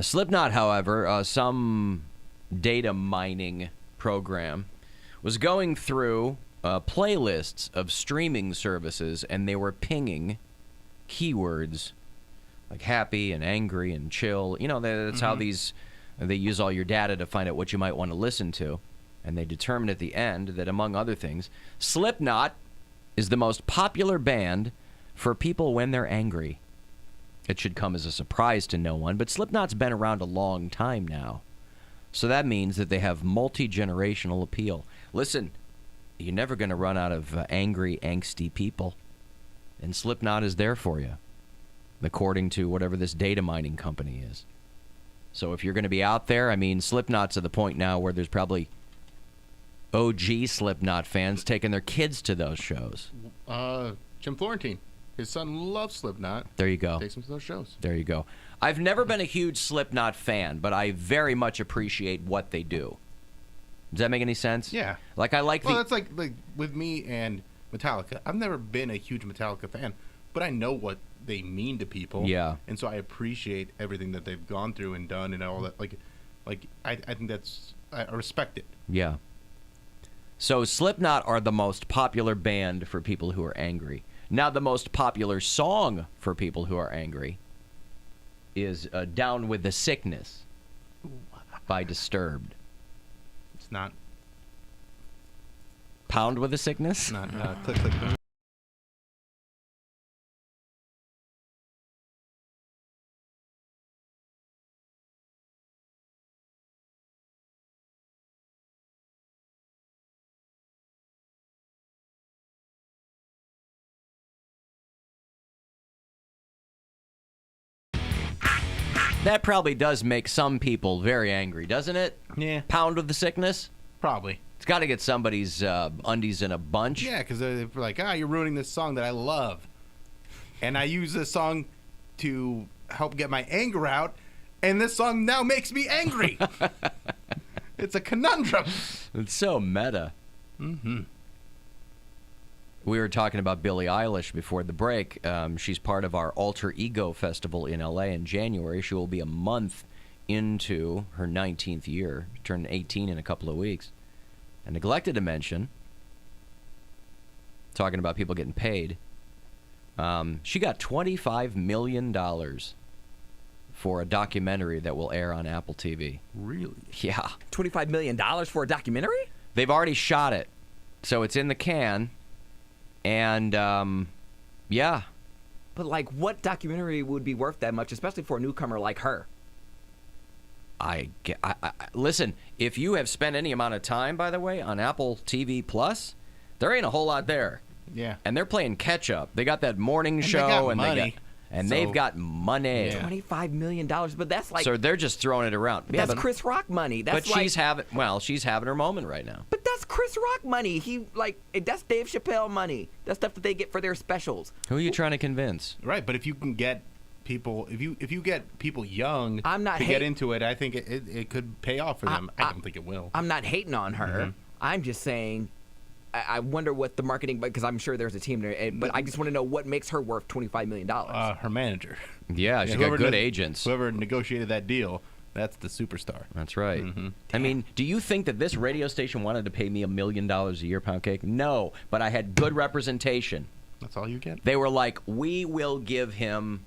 Slipknot, however, some data mining program was going through playlists of streaming services, and they were pinging keywords like happy and angry and chill. You know, that's how they use all your data to find out what you might want to listen to. And they determined at the end that, among other things, Slipknot is the most popular band for people when they're angry. It should come as a surprise to no one, but Slipknot's been around a long time now. So that means that they have multi-generational appeal. Listen, you're never going to run out of angry, angsty people. And Slipknot is there for you, according to whatever this data mining company is. So if you're going to be out there, I mean, Slipknot's at the point now where there's probably OG Slipknot fans taking their kids to those shows. Jim Florentine, his son loves Slipknot. There you go. Takes him to those shows. There you go. I've never been a huge Slipknot fan, but I very much appreciate what they do. Does that make any sense? Yeah. Like, I like Well, that's like with me and Metallica. I've never been a huge Metallica fan, but I know what they mean to people. Yeah. And so I appreciate everything that they've gone through and done and all that. I think I respect it. Yeah. So Slipknot are the most popular band for people who are angry. Now, the most popular song for people who are angry is Down with the Sickness by Disturbed. It's not. Pound with the Sickness? Not click, click. That probably does make some people very angry, doesn't it? Yeah. Pound with the Sickness? Probably. It's got to get somebody's undies in a bunch. Yeah, because they're like, you're ruining this song that I love. And I use this song to help get my anger out, and this song now makes me angry. It's a conundrum. It's so meta. Mm-hmm. We were talking about Billie Eilish before the break. She's part of our Alter Ego Festival in L.A. in January. She will be a month into her 19th year, turn 18 in a couple of weeks. I neglected to mention, talking about people getting paid, she got $25 million for a documentary that will air on Apple TV. Really? Yeah. $25 million for a documentary? They've already shot it, so it's in the can. And, yeah. But, like, what documentary would be worth that much, especially for a newcomer like her? Listen, if you have spent any amount of time, by the way, on Apple TV Plus, there ain't a whole lot there. Yeah. And they're playing catch up. They got that morning show, they got and money. they've got money. Yeah. $25 million, but that's like... So they're just throwing it around. Yeah, that's Chris Rock money. That's but she's having her moment right now. But that's Chris Rock money. That's Dave Chappelle money. That's stuff that they get for their specials. Who are you trying to convince? Right, but if you can get people, if you get people young to get into it, I think it could pay off for them. I don't think it will. I'm not hating on her. Mm-hmm. I'm just saying... I wonder what the marketing, because I'm sure there's a team there, but I just want to know what makes her worth $25 million. Her manager. Yeah, she's got good agents. Whoever negotiated that deal, that's the superstar. That's right. Mm-hmm. I mean, do you think that this radio station wanted to pay me $1 million a year, Poundcake? No, but I had good representation. That's all you get? They were like, we will give him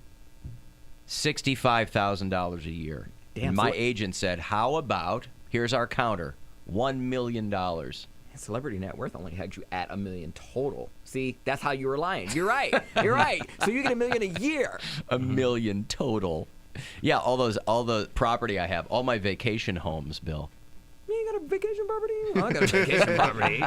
$65,000 a year. Damn, and my agent said, how about, here's our counter, $1 million. Celebrity net worth only had you at $1 million total. See, that's how you were lying. You're right. You're right. So you get $1 million a year. $1 million total. Yeah, all the property I have, all my vacation homes, Bill. You got a vacation property? Oh, I got a vacation property.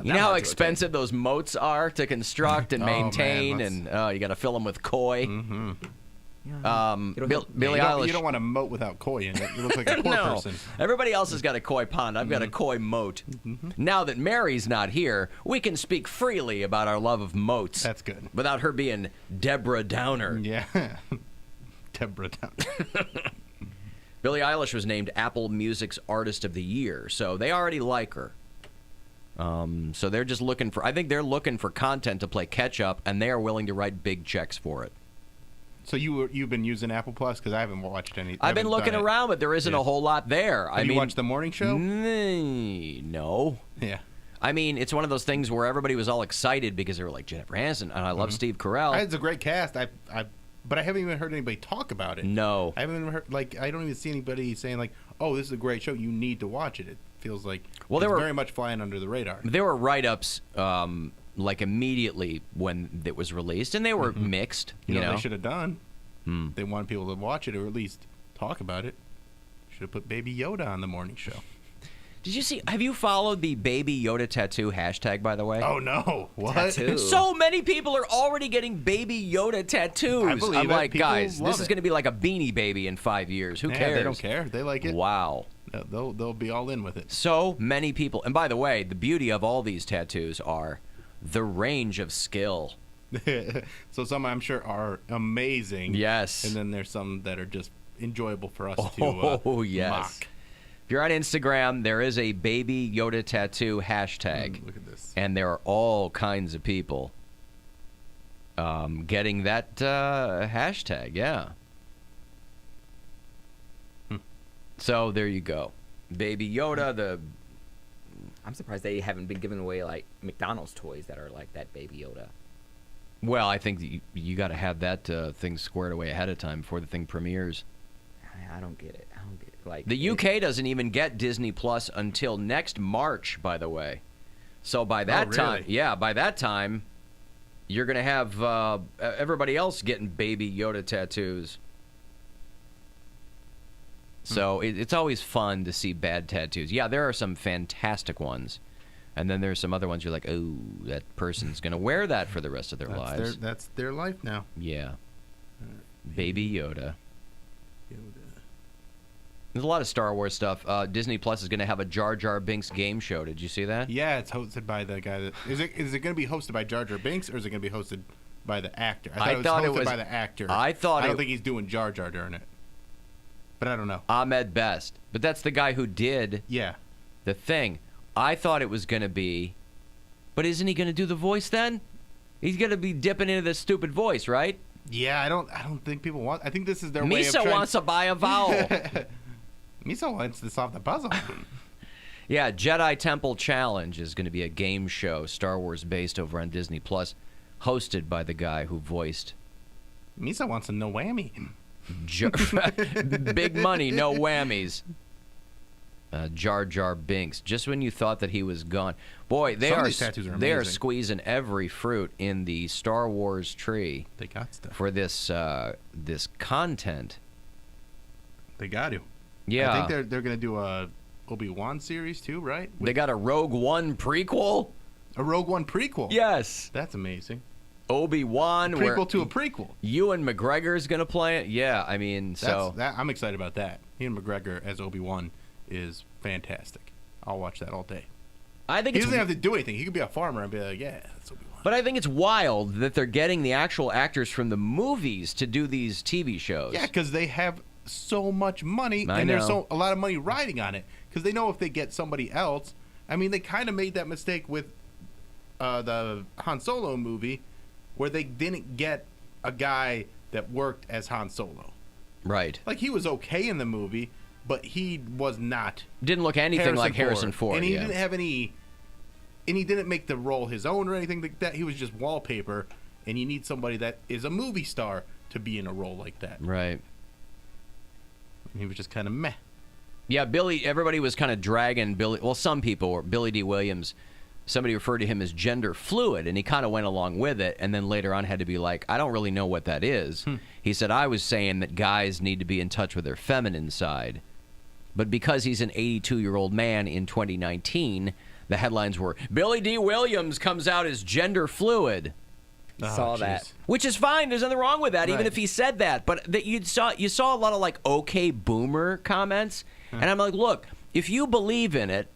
You know how expensive those moats are to construct and maintain, and you got to fill them with koi. Mm-hmm. Billie Eilish. You don't want a moat without koi in it. You look like a poor person. Everybody else has got a koi pond. I've got a koi moat. Mm-hmm. Now that Mary's not here, we can speak freely about our love of moats. That's good. Without her being Deborah Downer. Yeah. Deborah Downer. Billie Eilish was named Apple Music's Artist of the Year, so they already like her. So they're just looking for, I think they're looking for content to play catch up, and they are willing to write big checks for it. So you've been using Apple Plus? Because I haven't watched any. I've been looking around, but there isn't a whole lot there. Have you watched the morning show? No. Yeah. I mean, it's one of those things where everybody was all excited because they were like Jennifer Aniston, and I love Steve Carell. It's a great cast. But I haven't even heard anybody talk about it. No. I haven't even heard, I don't even see anybody saying, like, oh, this is a great show. You need to watch it. It feels like it's very much flying under the radar. There were write-ups, like, immediately when it was released, and they were mixed. You know what they should have done? They wanted people to watch it or at least talk about it. Should have put Baby Yoda on the morning show. Did you see? Have you followed the Baby Yoda tattoo hashtag, by the way? Oh, no. What? Tattoo. So many people are already getting Baby Yoda tattoos. I believe I'm it. like, People guys, love this is it. going to be like a Beanie Baby in 5 years. Who cares? They don't care. They like it. Wow. They'll be all in with it. So many people. And by the way, the beauty of all these tattoos are the range of skill. So some, I'm sure, are amazing. Yes. And then there's some that are just enjoyable for us Oh, to yes. mock. If you're on Instagram, there is a Baby Yoda tattoo hashtag. Look at this. And there are all kinds of people getting that hashtag, yeah. So there you go. Baby Yoda, I'm surprised they haven't been giving away like McDonald's toys that are like that Baby Yoda. well, I think that you got to have that thing squared away ahead of time before the thing premieres. I don't get it. Like The UK doesn't even get Disney Plus until next March, by the way. So by that time, by that time, you're going to have everybody else getting Baby Yoda tattoos. So it's always fun to see bad tattoos. Yeah, there are some fantastic ones. And then there's some other ones you're like, oh, that person's going to wear that for the rest of their lives. That's their life now. Yeah. Baby Yoda. There's a lot of Star Wars stuff. Disney Plus is going to have a Jar Jar Binks game show. Did you see that? Yeah, it's hosted by the guy that... Is it going to be hosted by Jar Jar Binks, or is it going to be hosted by the actor? I thought it was hosted by the actor. I don't think he's doing Jar Jar during it. But I don't know. Ahmed Best. But that's the guy who did the thing. I thought it was going to be... But isn't he going to do the voice then? He's going to be dipping into this stupid voice, right? Yeah, I don't think people want... I think this is their way of Misa trying... wants to buy a vowel. Misa wants to solve the puzzle. Yeah, Jedi Temple Challenge is going to be a game show, Star Wars based over on Disney Plus, hosted by the guy who voiced Misa wants a no whammy. Big money, no whammies. Jar Jar Binks. Just when you thought that he was gone, boy, they are squeezing every fruit in the Star Wars tree. They got stuff for this this content. They got to. Yeah, I think they're going to do a Obi-Wan series too, right? They got a Rogue One prequel. A Rogue One prequel. Yes, that's amazing. Obi-Wan prequel to a prequel. Ewan McGregor's going to play it. Yeah, I mean, I'm excited about that. Ewan McGregor as Obi-Wan is fantastic. I'll watch that all day. I think he doesn't have to do anything. He could be a farmer and be like, yeah, that's Obi-Wan. But I think it's wild that they're getting the actual actors from the movies to do these TV shows. Yeah, because they have so much money, and there's a lot of money riding on it. Because they know if they get somebody else, I mean, they kind of made that mistake with the Han Solo movie, where they didn't get a guy that worked as Han Solo. Right. Like, he was okay in the movie, but he was not. Didn't look anything like Harrison Ford. And he didn't have any. And he didn't make the role his own or anything like that. He was just wallpaper. And you need somebody that is a movie star to be in a role like that. Right. And he was just kind of meh. Yeah, everybody was kind of dragging Billy. Well, some people were. Billy D. Williams, somebody referred to him as gender fluid, and he kind of went along with it, and then later on had to be like, I don't really know what that is. He said, I was saying that guys need to be in touch with their feminine side. But because he's an 82-year-old man in 2019, the headlines were, Billy D. Williams comes out as gender fluid. Saw that. Which is fine. There's nothing wrong with that, even if he said that. But that you saw a lot of, like, okay boomer comments. And I'm like, look, if you believe in it,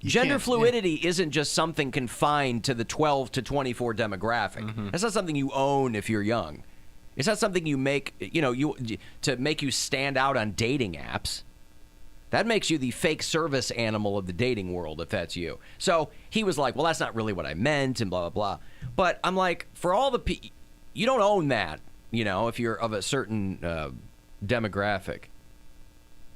gender fluidity isn't just something confined to the 12 to 24 demographic. That's not something you own if you're young. It's not something you make, to make you stand out on dating apps. That makes you the fake service animal of the dating world, if that's you. So he was like, well, that's not really what I meant, and blah, blah, blah. But I'm like, for all the you don't own that. if you're of a certain demographic.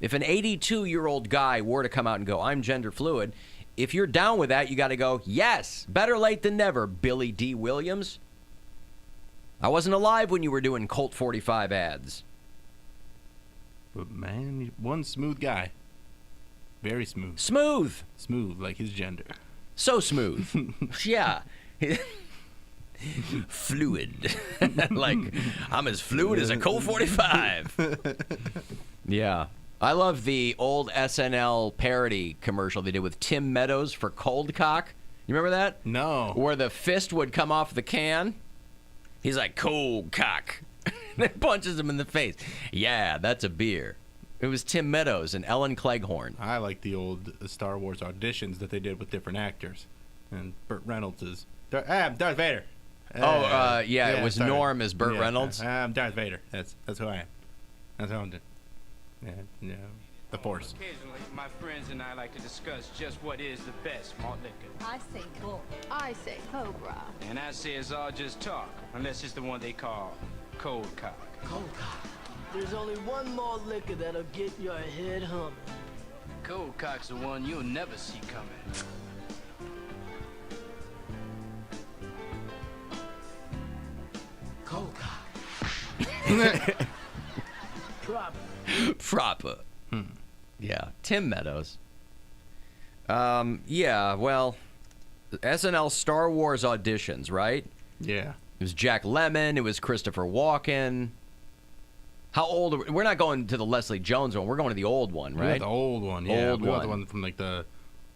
If an 82-year-old guy were to come out and go, I'm gender fluid, if you're down with that, you got to go, yes, better late than never, Billy D. Williams. I wasn't alive when you were doing Colt 45 ads. But man, one smooth guy. Very smooth. Smooth. Smooth, like his gender. So smooth. Yeah. Fluid. Like, I'm as fluid as a Colt 45. Yeah. I love the old SNL parody commercial they did with Tim Meadows for Cold Cock. You remember that? No. Where the fist would come off the can. He's like, cold cock. And punches him in the face. Yeah, that's a beer. It was Tim Meadows and Ellen Cleghorn. I like the old Star Wars auditions that they did with different actors. And Burt Reynolds is... I'm Darth Vader. It was sorry. Norm as Burt Reynolds. I'm Darth Vader. That's who I am. That's who I'm doing. Yeah, the Force. Occasionally, my friends and I like to discuss just what is the best malt liquor. I say bull. I say cobra. And I say it's all just talk, unless it's the one they call cold cock. Cold cock. There's only one malt liquor that'll get your head humming. Cold cock's the one you'll never see coming. Cold cock. Proper. Yeah, Tim Meadows. Yeah, well, SNL Star Wars auditions, right? Yeah. It was Jack Lemmon. It was Christopher Walken. How old are we? We're not going to the Leslie Jones one. We're going to the old one, We got right? the old one, yeah. Old we got one. the one from like the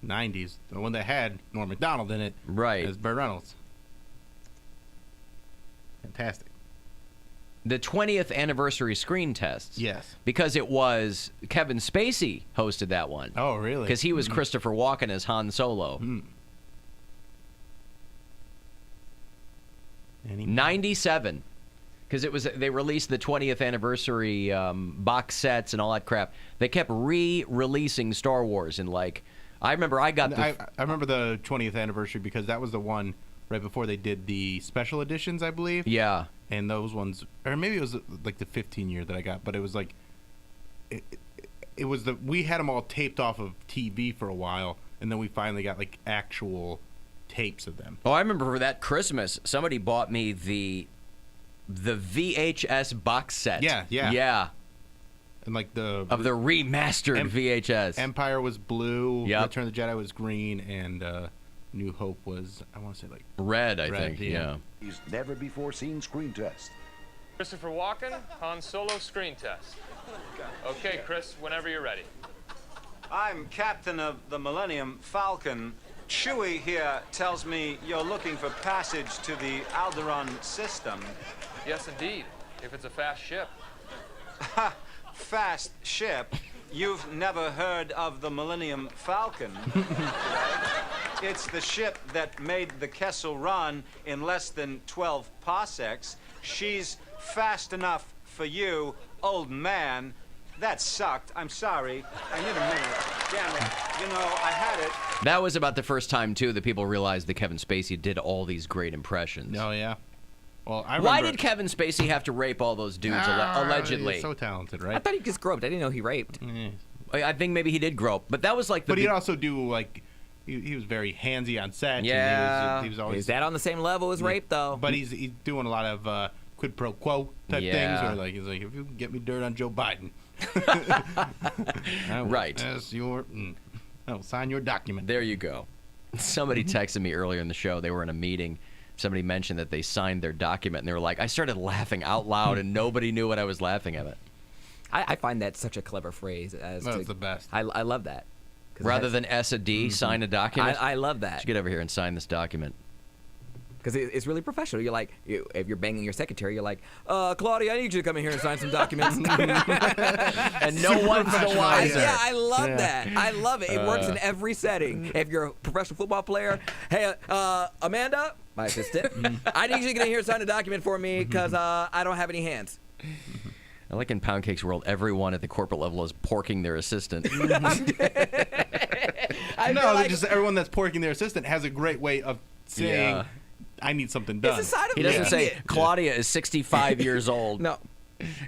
90s. The one that had Norm Macdonald in it. Right. As Burt Reynolds. Fantastic. The 20th anniversary screen tests. Yes. Because it was Kevin Spacey hosted that one. Oh, really? Because he was Christopher Walken as Han Solo. 97. Because they released the 20th anniversary box sets and all that crap. They kept re-releasing Star Wars and I remember I got the... I remember the 20th anniversary because that was the one right before they did the special editions, I believe. Yeah. And those ones, or maybe it was like the 15 year that I got, but it was like, it was we had them all taped off of TV for a while, and then we finally got like actual tapes of them. Oh, I remember for that Christmas, somebody bought me the VHS box set. Yeah. And like of the remastered VHS. Empire was blue, Yep. Return of the Jedi was green, and New Hope was, I want to say like red, I think, yeah. He's never before seen screen test. Christopher Walken, Han Solo screen test. Okay, Chris, whenever you're ready. I'm captain of the Millennium Falcon. Chewie here tells me you're looking for passage to the Alderaan system. Yes, indeed, if it's a fast ship. Ha! Fast ship? You've never heard of the Millennium Falcon. It's the ship that made the Kessel Run in less than 12 parsecs. She's fast enough for you, old man. That sucked. I'm sorry. I need a minute. Damn it. You know, I had it. That was about the first time, too, that people realized that Kevin Spacey did all these great impressions. Oh, yeah. Well, I Why remember... did Kevin Spacey have to rape all those dudes, allegedly? He's so talented, I right? thought he just groped. I didn't know he raped. I think maybe he did grope, but that was like the... But he'd also do, like... He was very handsy on set. Yeah. And he was always... Is that on the same level as rape, though? But he's doing a lot of quid pro quo type Yeah. things. Or like he's like, if you can get me dirt on Joe Biden, Right. That's your. I'll sign your document. There you go. Somebody texted me earlier in the show. They were in a meeting. Somebody mentioned that they signed their document, and they were like, I started laughing out loud, and nobody knew what I was laughing at. I find that such a clever phrase. That's the best. I love that. Rather than S a D, sign a document. I love that. Just get over here and sign this document. Because it's really professional. You're like, if you're banging your secretary, you're like, Claudia, I need you to come in here and sign some documents. And no one's the wiser. Yeah, I love that. I love it. It works in every setting. If you're a professional football player, hey, Amanda, my assistant, I need you to get in here and sign a document for me because I don't have any hands. I like in Poundcake's world, everyone at the corporate level is porking their assistant. I know, just everyone that's porking their assistant has a great way of saying, I need something done. It's a sign of He doesn't making say it. Claudia is 65 years old. No.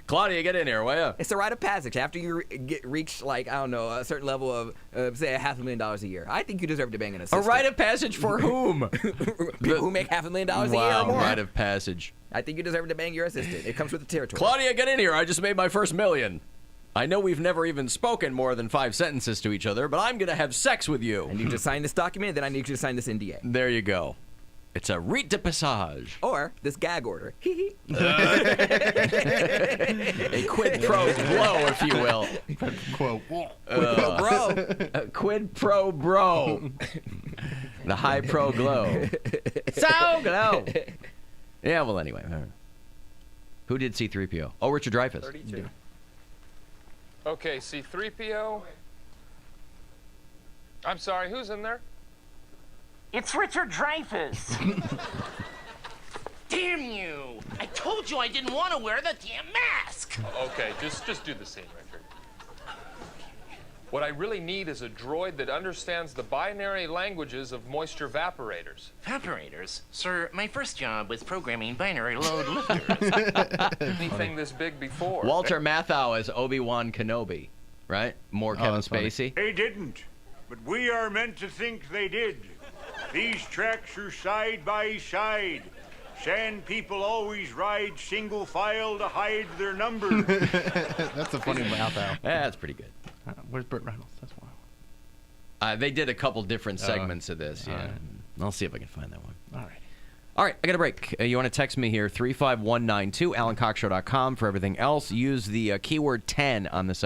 Claudia, get in here, will ya? It's a rite of passage. After you reach, like, I don't know, a certain level of, say, $500,000 a year, I think you deserve to bang an A assistant. rite of passage for whom? People who make $500,000 a year or Wow, more. rite of passage. I think you deserve to bang your assistant. It comes with the territory. Claudia, get in here. I just made my first $1 million. I know we've never even spoken more than 5 sentences to each other, but I'm going to have sex with you. I need you to sign this document, then I need you to sign this NDA. There you go. It's a rite de passage. Or this gag order. A quid pro blow, if you will. Quote. Bro. A quid pro bro. The high pro glow. So glow. Yeah, well, anyway. Who did C-3PO? Oh, Richard Dreyfuss. 32. Okay, C-3PO. I'm sorry, who's in there? It's Richard Dreyfuss. Damn you! I told you I didn't want to wear the damn mask! Okay, just do the scene, Richard. What I really need is a droid that understands the binary languages of moisture evaporators. Evaporators? Sir, my first job was programming binary load lifters. Anything this big before. Walter Matthau as Obi-Wan Kenobi, right? More Kevin that's funny. Spacey. They didn't, but we are meant to think they did. These tracks are side by side. Sand people always ride single file to hide their number. That's a funny mouth out. Yeah, that's pretty good. Where's Burt Reynolds? That's wild. They did a couple different segments of this. Yeah, right. I'll see if I can find that one. All right. All right, I got a break. You want to text me here, 35192, AlanCoxShow.com for everything else. Use the keyword 10 on the site.